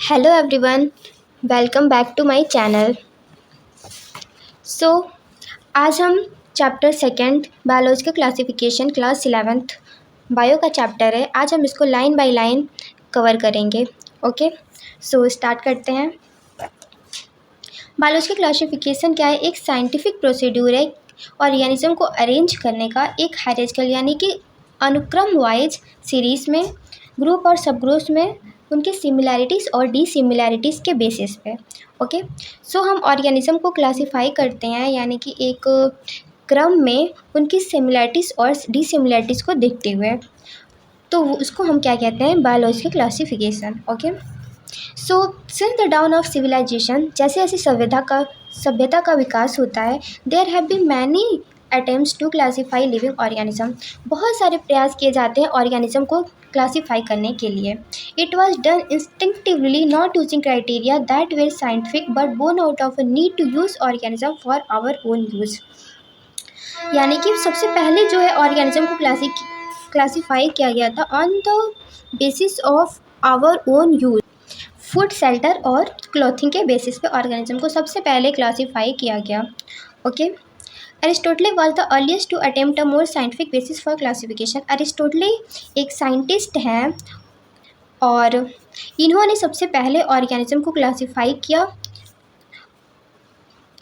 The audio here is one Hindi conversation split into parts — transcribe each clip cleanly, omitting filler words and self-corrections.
Hello everyone, welcome back to my channel. So आज हम चैप्टर सेकंड बायोलॉजी का क्लासिफिकेशन क्लास 11th बायो का चैप्टर है। आज हम इसको लाइन बाय लाइन कवर करेंगे। ओके, सो स्टार्ट करते हैं। बायोलॉजी का क्लासिफिकेशन क्या है? एक साइंटिफिक प्रोसीड्यूर है ऑर्गेनिज्म को अरेंज करने का, एक हायरार्किकल यानी कि अनुक्रम वाइज सीरीज़ में, ग्रुप और सब ग्रुप्स में उनकी सिमिलैरिटीज़ और डिसिमिलैरिटीज़ के बेसिस पे। ओके, सो हम ऑर्गेनिज्म को क्लासिफाई करते हैं यानी कि एक क्रम में उनकी सिमिलैरिटीज़ और डिसिमिलैरिटीज़ को देखते हुए, तो उसको हम क्या कहते हैं? Biological classification. Okay, so since the dawn of civilization, जैसे जैसे सभ्यता का विकास होता है, there have been many attempts to classify living organism. बहुत सारे प्रयास किए जाते हैं ऑर्गेनिज्म को क्लासीफाई करने के लिए। It was done instinctively, not using criteria that were scientific but born out of a need to use organism for our own use. यानी कि सबसे पहले जो है ऑर्गेनिज्म को क्लासीफाई किया गया था on the basis of our own use. Food, shelter और क्लॉथिंग के बेसिस पे ऑर्गेनिज्म को सबसे पहले क्लासीफाई किया गया। Okay, Aristotle was the earliest to attempt a more scientific basis for classification. Aristotle एक साइंटिस्ट हैं और इन्होंने सबसे पहले ऑर्गेनिज्म को क्लासीफाई किया।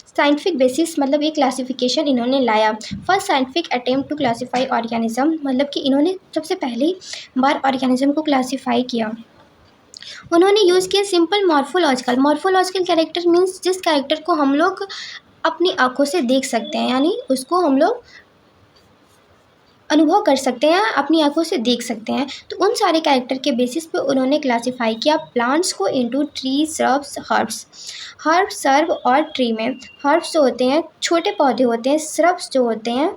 साइंटिफिक बेसिस मतलब एक क्लासिफिकेशन इन्होंने लाया। First scientific attempt to classify organism मतलब कि इन्होंने सबसे पहली बार ऑर्गेनिज्म को क्लासीफाई किया। उन्होंने यूज़ किया सिंपल मॉर्फोलॉजिकल कैरेक्टर मीन्स जिस कैरेक्टर को हम लोग अपनी आंखों से देख सकते हैं, यानी उसको हम लोग अनुभव कर सकते हैं, अपनी आंखों से देख सकते हैं। तो उन सारे कैरेक्टर के बेसिस पे उन्होंने क्लासीफाई किया प्लांट्स को into tree, shrubs, herbs. Herbs, SERB और ट्री में हर्ब्स जो होते हैं छोटे पौधे होते हैं, श्रब्स जो होते हैं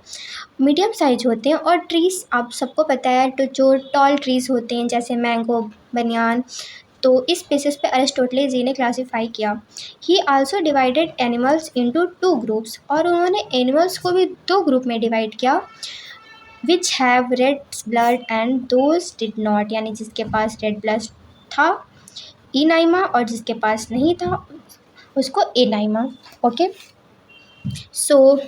मीडियम साइज होते हैं, और ट्रीज आप सबको पता है तो जो टॉल ट्रीज़ होते हैं जैसे मैंगो, बनियान। तो इस बेसिस पे अरिस्टोटले जी ने क्लासीफाई किया। ही also divided animals into two groups, और उन्होंने एनिमल्स को भी दो ग्रुप में डिवाइड किया, which have read blood and those did not, यानी जिसके पास रेड ब्लड था इनाइमा और जिसके पास नहीं था उसको एनाइमा। ओके, सो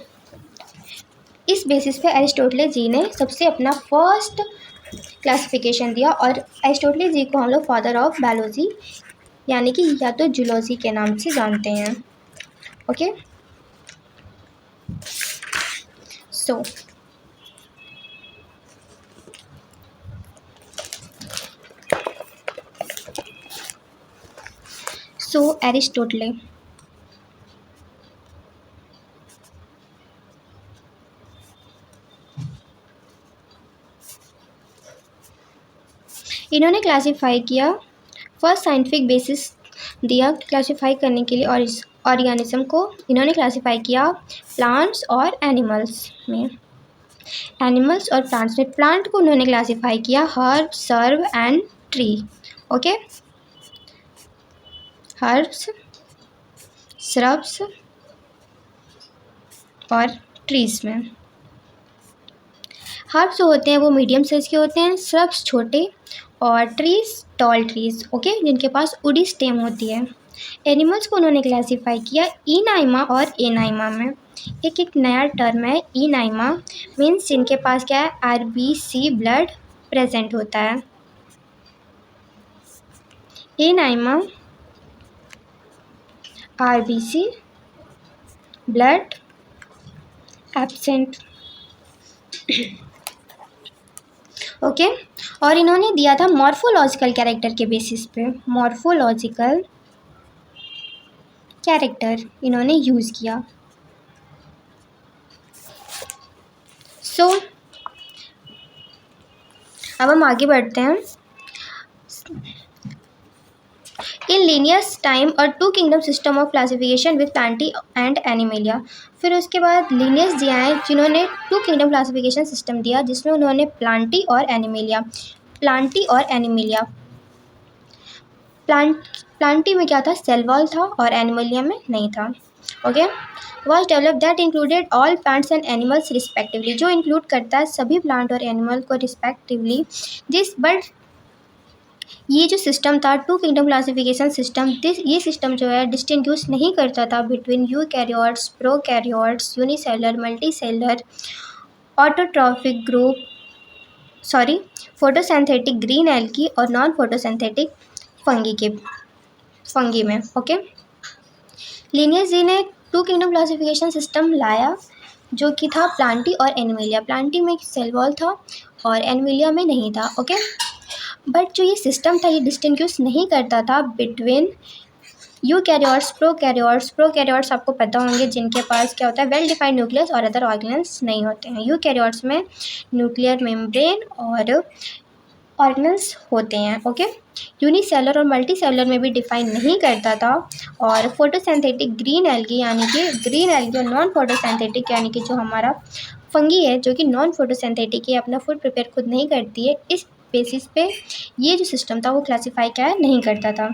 इस बेसिस पे अरिस्टोटले जी ने सबसे अपना फर्स्ट क्लासिफिकेशन दिया, और अरिस्टोटले जी को हम लोग फादर ऑफ बायोलॉजी यानी कि या तो जूलॉजी के नाम से जानते हैं। ओके, सो एरिस्टोटले इन्होंने क्लासीफाई किया, फर्स्ट साइंटिफिक बेसिस दिया क्लासीफाई करने के लिए, और इस ऑर्गेनिज्म को इन्होंने क्लासीफाई किया प्लांट्स और एनिमल्स में। एनिमल्स और प्लांट्स में प्लांट को उन्होंने क्लासीफाई किया herb, SERB and tree. Okay, herbs, shrubs और ट्रीज में हर्ब्स जो होते हैं वो मीडियम साइज के होते हैं, श्रब्स छोटे और ट्रीज टॉल ट्रीज। ओके, जिनके पास उडी स्टेम होती है। एनिमल्स को उन्होंने क्लासीफाई किया इनाइमा और एनाइमा में। एक नया टर्म है इनाइमा, मीन्स जिनके पास क्या है आरबीसी ब्लड प्रेजेंट होता है। Enaima RBC blood absent. Okay, और इन्होंने दिया था मॉर्फोलॉजिकल कैरेक्टर के बेसिस पे। मॉर्फोलॉजिकल कैरेक्टर इन्होंने यूज़ किया। सो अब हम आगे बढ़ते हैं। इन लीनियस टाइम और two kingdom system of classification with Plantae and Animalia. फिर उसके बाद लीनियस दिया है जिन्होंने टू किंगडम क्लासिफिकेशन सिस्टम दिया, जिसमें उन्होंने प्लांटी और एनिमेलिया। प्लांटी में क्या था, सेल वॉल था, और एनिमेलिया में नहीं था। Okay, was develop that included all plants and animals respectively, जो इंक्लूड करता है सभी प्लांट और एनिमल को रिस्पेक्टिवली। दिस बट ये जो सिस्टम था टू किंगडम क्लासिफिकेशन सिस्टम, ये सिस्टम जो है डिस्टिंग्विश नहीं करता था between eukaryotes, prokaryotes, unicellular, multicellular, autotrophic group, sorry photosynthetic green algae और नॉन फोटोसिंथेटिक फंगी में। ओके, लिनियस जी ने टू किंगडम क्लासिफिकेशन सिस्टम लाया जो कि था प्लांटी और एनिमेलिया। प्लांटी में सेल वॉल था और एनिमेलिया में नहीं था। ओके, बट जो ये सिस्टम था ये डिस्टिंग्विश नहीं करता था बिटवीन यूकैरियोट्स, प्रोकैरियोट्स आपको पता होंगे जिनके पास क्या होता है वेल डिफाइंड न्यूक्लियस और अदर ऑर्गेनल्स नहीं होते हैं। यूकैरियोट्स में न्यूक्लियर मेम्ब्रेन और ऑर्गेनल्स होते हैं। ओके, यूनिसेलर और मल्टीसेलर में भी डिफाइन नहीं करता था। और फोटोसिंथेटिक ग्रीन एल्गी यानी कि ग्रीन एल्गी और नॉन फोटोसिंथेटिक यानी कि जो हमारा फंगी है जो कि नॉन फोटोसिंथेटिक है, अपना फूड प्रिपेयर खुद नहीं करती है, इस बेसिस पे ये जो सिस्टम था वो क्लासीफाई क्या नहीं करता था।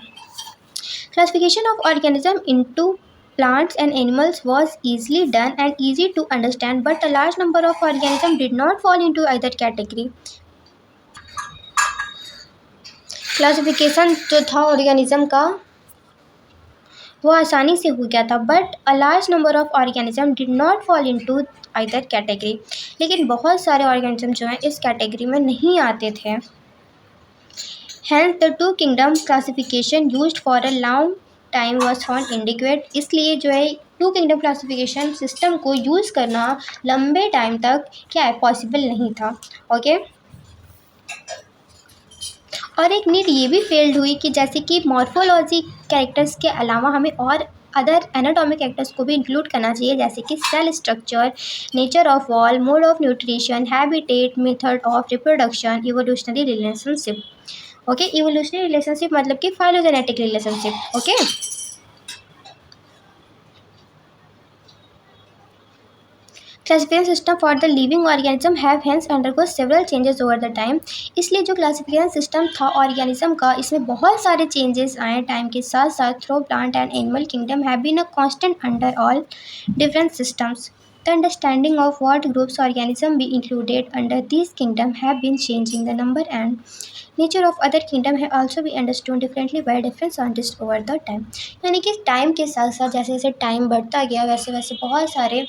Classification of organism into plants and animals was easily done and easy to understand, but a large number of organisms did not fall into either category. Classification जो था ऑर्गेनिज्म का वो आसानी से हो गया था, but a large number of organism did not fall into either category, लेकिन बहुत सारे ऑर्गेनिज्म जो हैं इस कैटेगरी में नहीं आते थे। Hence the two kingdom classification used for a long time was found inadequate. इसलिए जो है टू किंगडम क्लासिफिकेशन सिस्टम को यूज़ करना लंबे टाइम तक क्या है पॉसिबल नहीं था। ओके, और एक नीड ये भी फेल्ड हुई कि जैसे कि मॉर्फोलॉजी कैरेक्टर्स के अलावा हमें और अदर एनाटॉमिक कैरेक्टर्स को भी इंक्लूड करना चाहिए, जैसे कि cell structure, nature of wall, mode of nutrition, habitat, method of reproduction, evolutionary relationship. Okay, evolutionary relationship मतलब कि phylogenetic relationship. Okay, classification system for the living organism have hence undergo several changes over the time. इसलिए जो क्लासिफिकेशन सिस्टम था ऑर्गेनिज्म का इसमें बहुत सारे चेंजेस आए टाइम के साथ साथ। Through plant and animal kingdom have been a constant under all different systems. The understanding of what groups organism be included under these kingdom have been changing. The number and nature of other kingdom have also been understood differently by different scientists over the time. यानी कि टाइम के साथ साथ जैसे जैसे टाइम बढ़ता गया वैसे वैसे बहुत सारे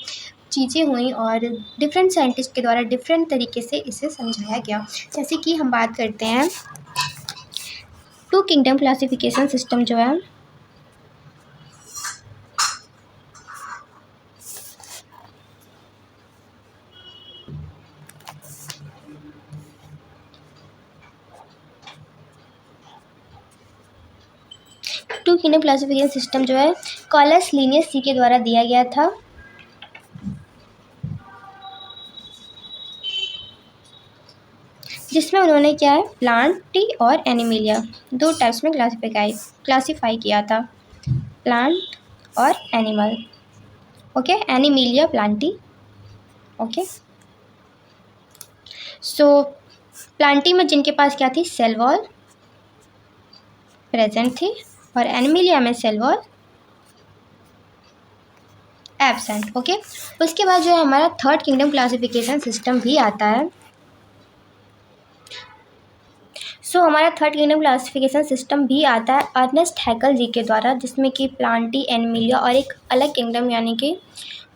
चीज़ें हुई और डिफरेंट साइंटिस्ट के द्वारा डिफरेंट तरीके से इसे समझाया गया। जैसे कि हम बात करते हैं टू किंगडम क्लासिफिकेशन सिस्टम जो है टू किंगडम क्लासिफिकेशन सिस्टम जो है कॉलस लिनियस सी के द्वारा दिया गया था। जिसमें उन्होंने क्या है प्लांटी और एनिमेलिया दो टाइप्स में क्लासीफाई किया था, प्लांट और animal. Okay, animalia plantae. Okay, so plantae में जिनके पास क्या थी सेल वॉल प्रेजेंट थी और एनिमेलिया में सेल वॉल एब्सेंट। ओके, उसके बाद जो है हमारा थर्ड किंगडम क्लासिफिकेशन सिस्टम भी आता है। सो हमारा थर्ड किंगडम क्लासिफिकेशन सिस्टम भी आता है अर्नेस्ट हैकल जी के द्वारा, जिसमें कि प्लांटी, एनिमेलिया और एक अलग किंगडम यानी कि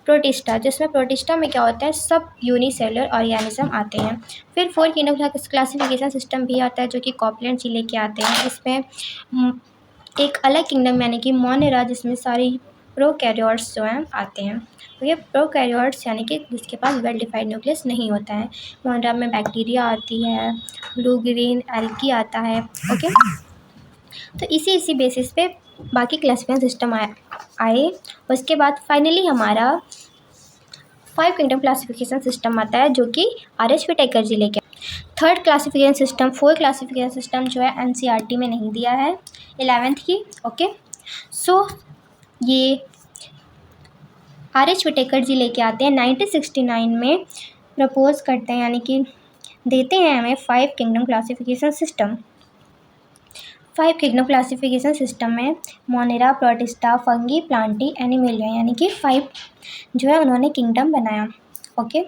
प्रोटिस्टा, जिसमें प्रोटिस्टा में क्या होता है सब यूनिसेलुलर ऑर्गेनिज्म आते हैं। फिर फोर्थ किंगडम क्लासिफिकेशन सिस्टम भी आता है जो कि कॉपलैंड जी लेके आते हैं। इसमें एक अलग किंगडम यानी कि मोनेरा जिसमें सारी प्रोकैरियोट्स जो हैं आते हैं। तो ये प्रोकैरियोट्स यानी कि जिसके पास वेल डिफाइंड न्यूक्लियस नहीं होता है। मोनेरा में बैक्टीरिया आती है, ब्लू ग्रीन एल्गी आता है। ओके, तो इसी बेसिस पे बाकी क्लासिफिकेशन सिस्टम आए। उसके बाद फाइनली हमारा फाइव किंगडम क्लासिफिकेशन सिस्टम आता है जो कि RS व्हिटेकर जी लेके। Third classification system, fourth classification system जो है NCERT में नहीं दिया है 11th की। ओके, सो ये RS व्हिटेकर जी लेके आते हैं 1969 में, प्रपोज करते हैं यानी कि देते हैं हमें five kingdom classification system. Five kingdom classification system में monera, protista, fungi, plantae, animalia यानी कि 5 जो है उन्होंने किंगडम बनाया। Okay,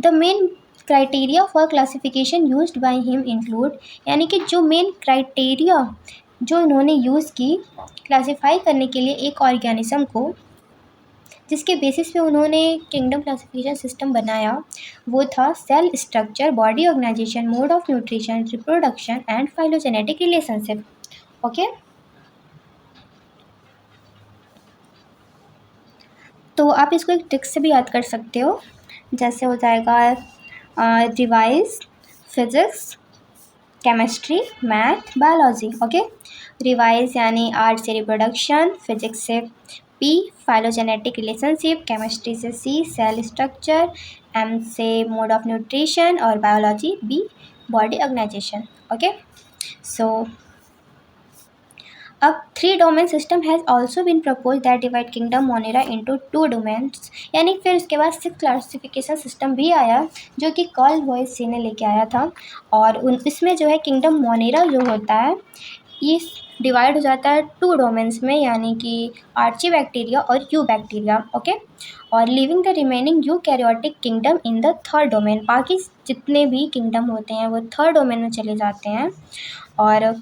the main criteria for classification used by him include, यानी कि जो मेन क्राइटेरिया जो उन्होंने यूज़ की क्लासिफाई करने के लिए एक ऑर्गेनिज्म को, जिसके बेसिस पे उन्होंने किंगडम क्लासिफिकेशन सिस्टम बनाया, वो था cell structure, body organization, mode of nutrition, reproduction and phylogenetic relationship. Okay, तो आप इसको एक ट्रिक से भी याद कर सकते हो, जैसे हो जाएगा revise physics, chemistry, math, biology. Okay, revise यानी आर से रिप्रोडक्शन, फिजिक्स से पी फाइलोजेनेटिक रिलेशनशिप, केमिस्ट्री से सी सेल स्ट्रक्चर, एम से मोड ऑफ न्यूट्रिशन और biology B body organization. Okay, so अब 3 domain system has also been propose that divide kingdom monera into 2 domains, यानी फिर उसके बाद 6 क्लासिफिकेशन सिस्टम भी आया जो कि कॉल वॉइस सी ने लेके आया था, और इसमें जो है किंगडम मोनेरा जो होता है ये डिवाइड हो जाता है 2 डोमेन्स में, यानी कि आर्ची बैक्टीरिया और यू बैक्टीरिया। ओके, और living the remaining you karyotic kingdom in the 3rd domain, बाकी जितने भी किंगडम होते हैं वो 3rd डोमेन में चले जाते हैं, और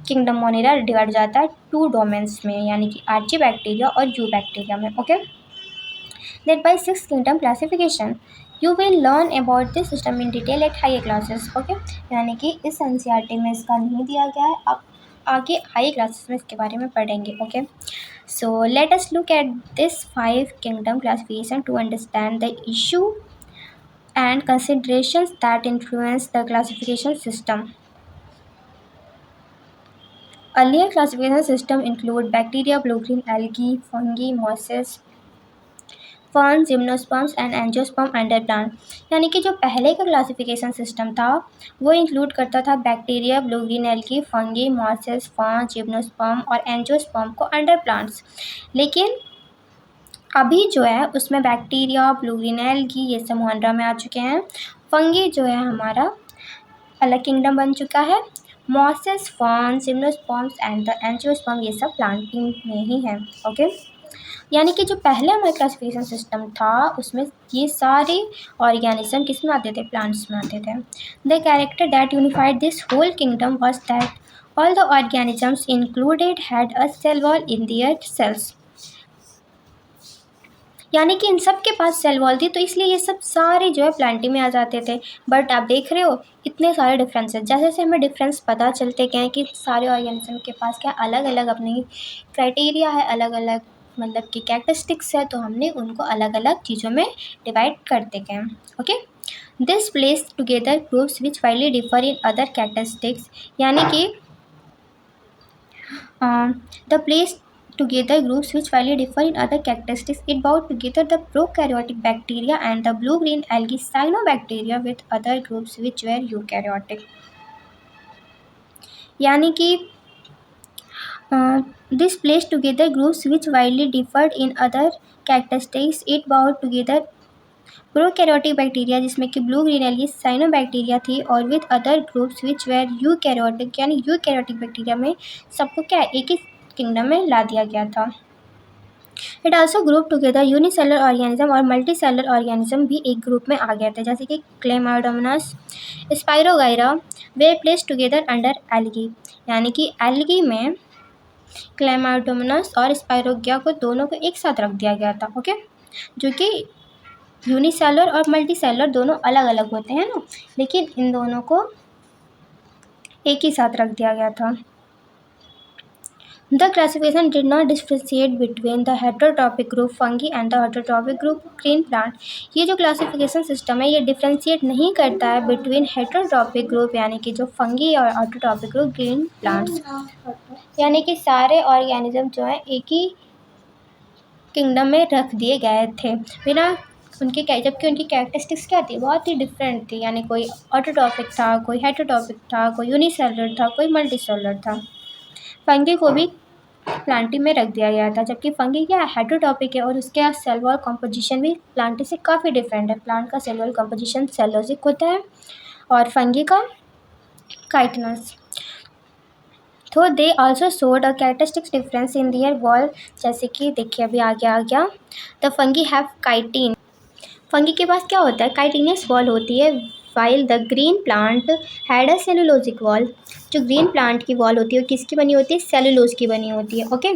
किंगडम मोनेरा डिवाइड हो जाता है 2 डोमेन्स में, यानी कि आर्ची बैक्टीरिया और यू बैक्टीरिया में। Okay, that by 6 kingdom classification you will learn about this system in detail at higher classes. Okay, यानी कि इस एनसीईआरटी में इसका नहीं दिया गया है, आप आगे हाई क्लासेस में इसके बारे में पढ़ेंगे। Okay, so let us look at this 5 kingdom classification to understand the issue and considerations that influence the classification system. Earlier classification system include bacteria, blue-green algae, fungi, mosses, ferns, gymnosperms and angiosperm under plant, यानी कि जो पहले का क्लासिफिकेशन सिस्टम था वो इंक्लूड करता था bacteria, blue green algae, fungi, mosses, fern, gymnosperm और एंजियोस्पर्म को अंडर प्लांट्स, लेकिन अभी जो है उसमें बैक्टीरिया, ब्लू ग्रीन एल्गी ये सब मोनरा में आ चुके हैं, फंगी जो है हमारा अलग किंगडम बन चुका है, mosses, fern, gymnosperms and the angiosperm ये सब प्लांटिंग में ही है। ओके, यानी कि जो पहले हमारा क्लासिफिकेशन सिस्टम था उसमें ये सारे ऑर्गेनिज्म किस में आते थे, प्लांट्स में आते थे। The character that unified this whole kingdom was that all the organisms included had a cell wall in their cells, यानी कि इन सब के पास सेल वॉल थी, तो इसलिए ये सब सारे जो है प्लांटी में आ जाते थे। बट आप देख रहे हो इतने सारे डिफरेंसेस, जैसे जैसे हमें डिफरेंस पता चलते गए कि सारे ऑर्गेनिज्म के पास क्या अलग अलग अपनी क्राइटेरिया है, अलग अलग मतलब कि कैरेक्टरिस्टिक्स है, तो हमने उनको अलग अलग चीज़ों में डिवाइड करते गए। Okay, this place together groups which widely differ in other characteristics, यानी कि the place together groups which widely differ in other characteristics. It brought together the prokaryotic bacteria and the blue-green algae cyanobacteria with other groups which were eukaryotic. यानी कि this place together groups which widely differed in other characteristics. It brought together prokaryotic bacteria जिसमें कि ब्लू ग्रीन एल्गी साइनोबैक्टीरिया थी, और with other groups which where eukaryotic, यानी यूकैरियोटिक बैक्टीरिया में सबको क्या एक ही किंगडम में ला दिया गया था। It also group together unicellular organism और मल्टीसेलर ऑर्गेनिज्म भी एक ग्रुप में आ गए थे, जैसे कि क्लेमाइडोमोनास, स्पाइरोगाइरा वे प्लेस टुगेदर अंडर एल्गी, यानी कि एल्गी में क्लेमाइडोमोनास और स्पाइरोगिया को दोनों को एक साथ रख दिया गया था। ओके, जो कि यूनिसेलर और मल्टीसेलर दोनों अलग अलग होते हैं ना, लेकिन इन दोनों को एक ही साथ रख दिया गया था। The classification did not differentiate between the heterotrophic group fungi and the heterotrophic group green plant. ये जो क्लासिफिकेशन सिस्टम है ये डिफ्रेंशिएट नहीं करता है बिटवीन हेटरोट्रॉपिक ग्रुप यानी कि जो फंगी और ऑटोट्रॉपिक ग्रुप ग्रीन प्लांट्स, यानी कि सारे ऑर्गेनिज्म जो है एक ही किंगडम में रख दिए गए थे बिना उनके, जबकि उनकी कैरेक्टरिस्टिक्स क्या थी, बहुत ही डिफरेंट थी, यानी कोई ऑटोट्रॉपिक था, कोई हेटरोट्रॉपिक था, कोई यूनिसेलुलर था, कोई मल्टीसेलुलर था। फंगी को भी प्लांटी में रख दिया गया था, जबकि फंगी क्या हेटरोट्रॉपिक है और उसके सेल वॉल कंपोजिशन भी प्लांटी से काफ़ी डिफरेंट है। प्लांट का सेल वॉल कंपोजिशन सेलोजिक होता है और फंगी का काइटिनस। तो they also showed a characteristics difference in their wall, जैसे कि देखिए अभी आ गया the fungi have chitin, fungi के पास क्या होता है काइटिनियस वॉल होती है, while the green plant had a cellulosic wall. जो ग्रीन प्लांट की वॉल होती है वो किसकी बनी होती है? सेलुलोज की बनी होती है. Okay.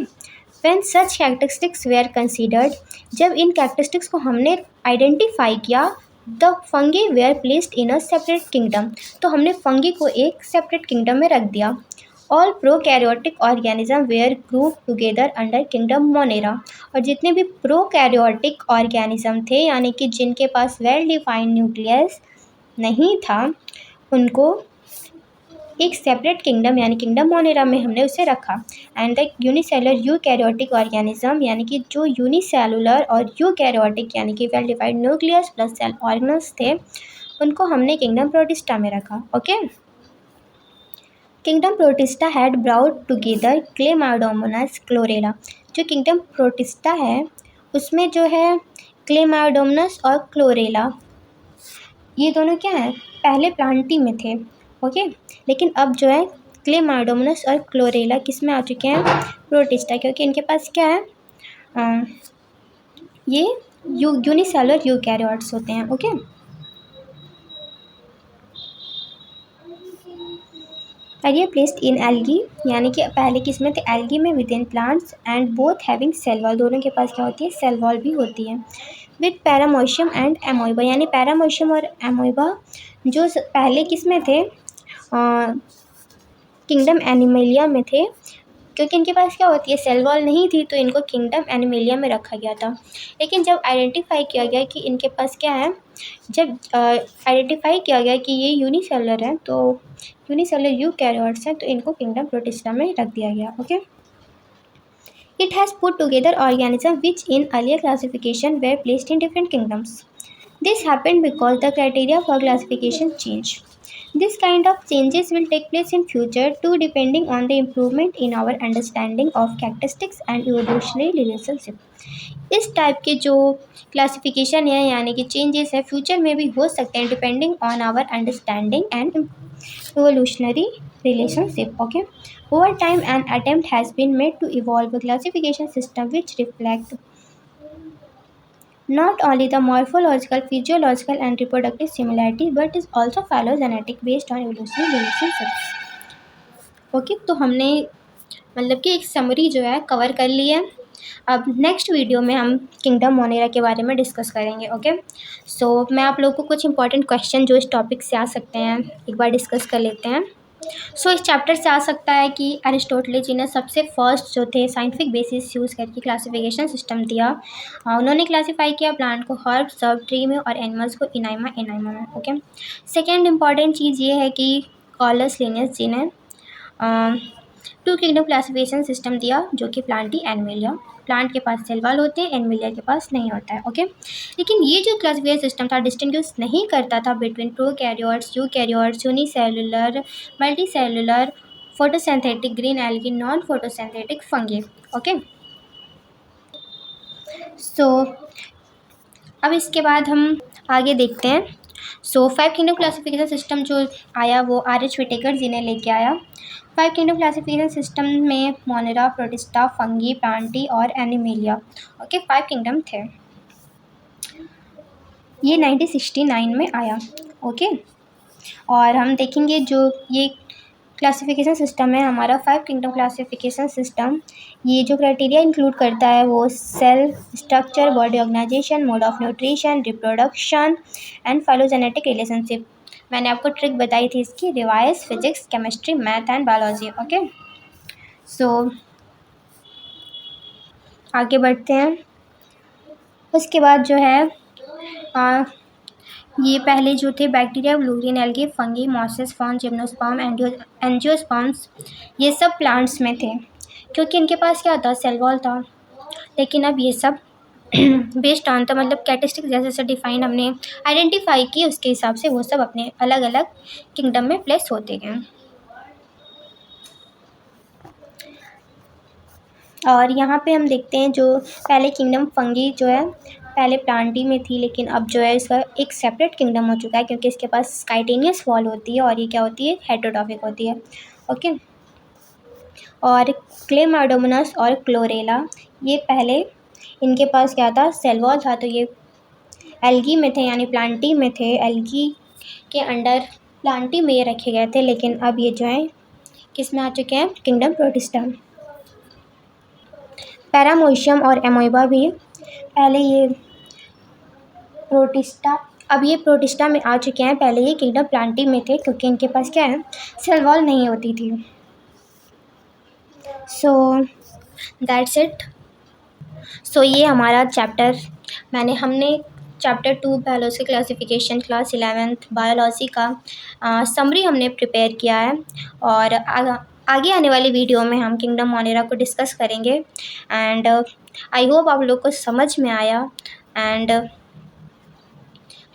When such characteristics were considered, जब इन कैरेक्टरिस्टिक्स को हमने आइडेंटिफाई किया, the fungi were placed in a separate kingdom, तो हमने फंगी को एक सेपरेट किंगडम में रख दिया. All prokaryotic organism were group together under kingdom Monera, और जितने भी प्रोकैरियोटिक ऑर्गेनिज्म थे यानी कि जिनके पास वेल डिफाइंड न्यूक्लियस नहीं था, उनको एक सेपरेट किंगडम यानी किंगडम मोनेरा में हमने उसे रखा. And the unicellular eukaryotic organism यानी कि जो यूनिसेलुलर और यूकैरियोटिक यानी कि well defined nucleus plus cell organelles थे, उनको हमने किंगडम प्रोटिस्टा में रखा. Okay. Kingdom Protista had brought together Chlamydomonas Chlorella. जो किंगडम प्रोटिस्टा है उसमें जो है क्लेमाइडोमोनास और क्लोरेला, ये दोनों क्या है? पहले प्लांटी में थे. ओके. लेकिन अब जो है क्लेमाइडोमोनास और क्लोरेला किस में आ चुके हैं? प्रोटिस्टा, क्योंकि इनके पास क्या है? ये यूनिसेलुलर यूकैरियोट्स होते हैं. ओके. और ये प्लेस्ड इन एल्गी, यानी कि पहले किस में थे? एल्गी में, with in plants and both having cell wall, दोनों के पास क्या होती है? सेल वॉल भी होती है. विद पैरामोशियम एंड एमोइबा, यानी पैरामोशियम और एमोइबा जो पहले किस में थे? किंगडम एनिमेलिया में थे, क्योंकि इनके पास क्या होती है? सेल वॉल नहीं थी, तो इनको किंगडम एनिमेलिया में रखा गया था. लेकिन जब आइडेंटिफाई किया गया कि इनके पास क्या है, जब आइडेंटिफाई किया गया कि ये यूनिसेलुलर है, तो यूनिसेलुलर यूकैरियोट्स हैं, तो इनको किंगडम प्रोटिस्टा में रख दिया गया. Okay. It has put together organisms which in earlier classification were placed in different kingdoms. This happened because the criteria for classification changed. This kind of changes will take place in future too, depending on the improvement in our understanding of characteristics and evolutionary relationship. इस टाइप के जो क्लासिफिकेशन है यानी कि चेंजेस है फ्यूचर में भी हो सकते हैं, depending on our understanding and evolutionary relationship. Okay. Over time, an attempt has been made to evolve a classification system which reflect not only the morphological, physiological, and reproductive similarities, but is also phylogenetic based on evolutionary relationships. Okay. तो हमने मतलब कि एक समरी जो है कवर कर ली है. अब नेक्स्ट वीडियो में हम किंगडम मोनेरा के बारे में डिस्कस करेंगे. ओके. सो मैं आप लोगों को कुछ इंपॉर्टेंट क्वेश्चन जो इस टॉपिक से आ सकते हैं एक बार डिस्कस कर लेते हैं. सो इस चैप्टर से आ सकता है कि अरिस्टोटल जी ने सबसे फर्स्ट जो थे साइंटिफिक बेसिस यूज़ करके क्लासिफिकेशन सिस्टम दिया. उन्होंने क्लासीफाई किया प्लांट को हर्ब, सब, ट्री में, और एनिमल्स को इनाइमा में. ओके. सेकेंड इंपॉर्टेंट चीज़ ये है कि कार्लस लिनियस जी ने टू किंगडम क्लासिफिकेशन सिस्टम दिया, जो कि प्लांटी एनिमलिया. प्लांट के पास सेल वॉल होते हैं, एनिमलिया के पास नहीं होता है. ओके. लेकिन ये जो क्लासिफिकेशन सिस्टम था डिस्टिंग्विश नहीं करता था between prokaryotes, eukaryotes, unicellular, multicellular, photosynthetic green algae, non photosynthetic fungi. Okay. So अब इसके बाद हम आगे देखते हैं. सो 5 किंगडम क्लासिफिकेशन सिस्टम जो आया वो R.H. विटेकर जी ने लेके आया. 5 किंगडम क्लासिफिकेशन सिस्टम में मोनेरा, प्रोटिस्टा, फंगी, प्लांटी और एनिमेलिया. ओके. 5 किंगडम थे. ये 1969 में आया. ओके. और हम देखेंगे जो ये क्लासिफिकेशन सिस्टम है हमारा 5 किंगडम क्लासिफिकेशन सिस्टम, ये जो क्राइटेरिया इंक्लूड करता है वो cell structure, body organization, mode of nutrition, reproduction and phylogenetic relationship. मैंने आपको ट्रिक बताई थी इसकी, revise, physics, chemistry, math and biology. Okay. So आगे बढ़ते हैं. उसके बाद जो है ये पहले जो थे bacteria, blue green algae, fungi, mosses, form, gymnosperm, angiosperms, ये सब प्लांट्स में थे क्योंकि इनके पास क्या था? सेल वॉल था. लेकिन अब ये सब बेस्ड ऑन था मतलब कैरेक्टरिस्टिक्स जैसे जैसे डिफाइन हमने आइडेंटिफाई की उसके हिसाब से वो सब अपने अलग अलग किंगडम में प्लेस होते गए. और यहाँ पे हम देखते हैं जो पहले किंगडम फंगी जो है पहले प्लांटी में थी, लेकिन अब जो है इसका एक सेपरेट किंगडम हो चुका है क्योंकि इसके पास काइटेनियस वॉल होती है और ये क्या होती है? हेटेरोट्रॉफिक होती है. ओके. और क्लेमाइडोमोनास और क्लोरेला ये पहले इनके पास क्या था? सेल वॉल था, तो ये एल्गी में थे यानी प्लांटी में थे. एल्गी के अंडर प्लांटी में ये रखे गए थे, लेकिन अब ये जो है किस में आ चुके हैं, किंगडम प्रोटिस्टा। पैरामोशियम और एमोइबा भी पहले ये प्रोटिस्टा, अब ये प्रोटिस्टा में आ चुके हैं, पहले ये किंगडम प्लांटी में थे क्योंकि इनके पास क्या है, सेल वॉल नहीं होती थी। So that's it. सो ये हमारा चैप्टर हमने chapter 2 biology classification class 11th biology का समरी हमने प्रिपेयर किया है, और आगे आने वाली वीडियो में हम किंगडम मोनेरा को डिस्कस करेंगे। एंड आई होप आप लोग को समझ में आया, एंड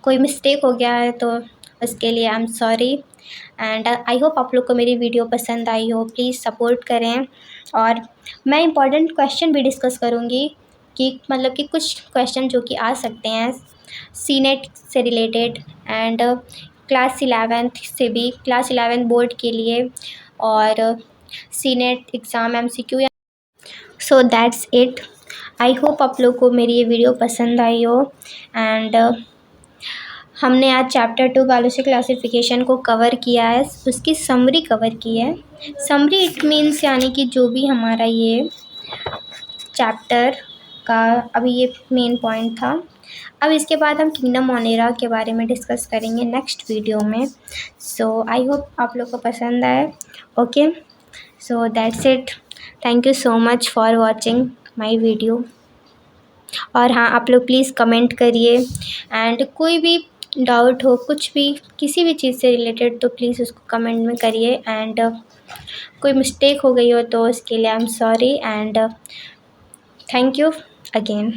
कोई मिस्टेक हो गया है तो उसके लिए I am sorry. And I hope आप लोग को मेरी वीडियो पसंद आई हो, प्लीज़ सपोर्ट करें। और मैं इम्पॉर्टेंट क्वेश्चन भी डिस्कस करूँगी कि मतलब कि कुछ क्वेश्चन जो कि आ सकते हैं सीनेट से रिलेटेड, एंड क्लास 11th से भी, क्लास 11 बोर्ड के लिए, और senate exam MCQ। So that's it. I hope आप लोग को मेरी ये वीडियो पसंद आई हो। एंड हमने आज चैप्टर 2 बायोलॉजी क्लासिफिकेशन को कवर किया है, उसकी समरी कवर की है। समरी इट मीन्स यानी कि जो भी हमारा ये चैप्टर का अभी ये मेन पॉइंट था। अब इसके बाद हम किंगडम मोनेरा के बारे में डिस्कस करेंगे नेक्स्ट वीडियो में। सो आई होप आप लोग को पसंद आए। Okay, so that's it. Thank you so much for watching my video. और हाँ, आप लोग प्लीज़ कमेंट करिए, एंड कोई भी डाउट हो, कुछ भी किसी भी चीज़ से रिलेटेड, तो प्लीज़ उसको कमेंट में करिए। एंड कोई मिस्टेक हो गई हो तो उसके लिए I am sorry, and thank you again.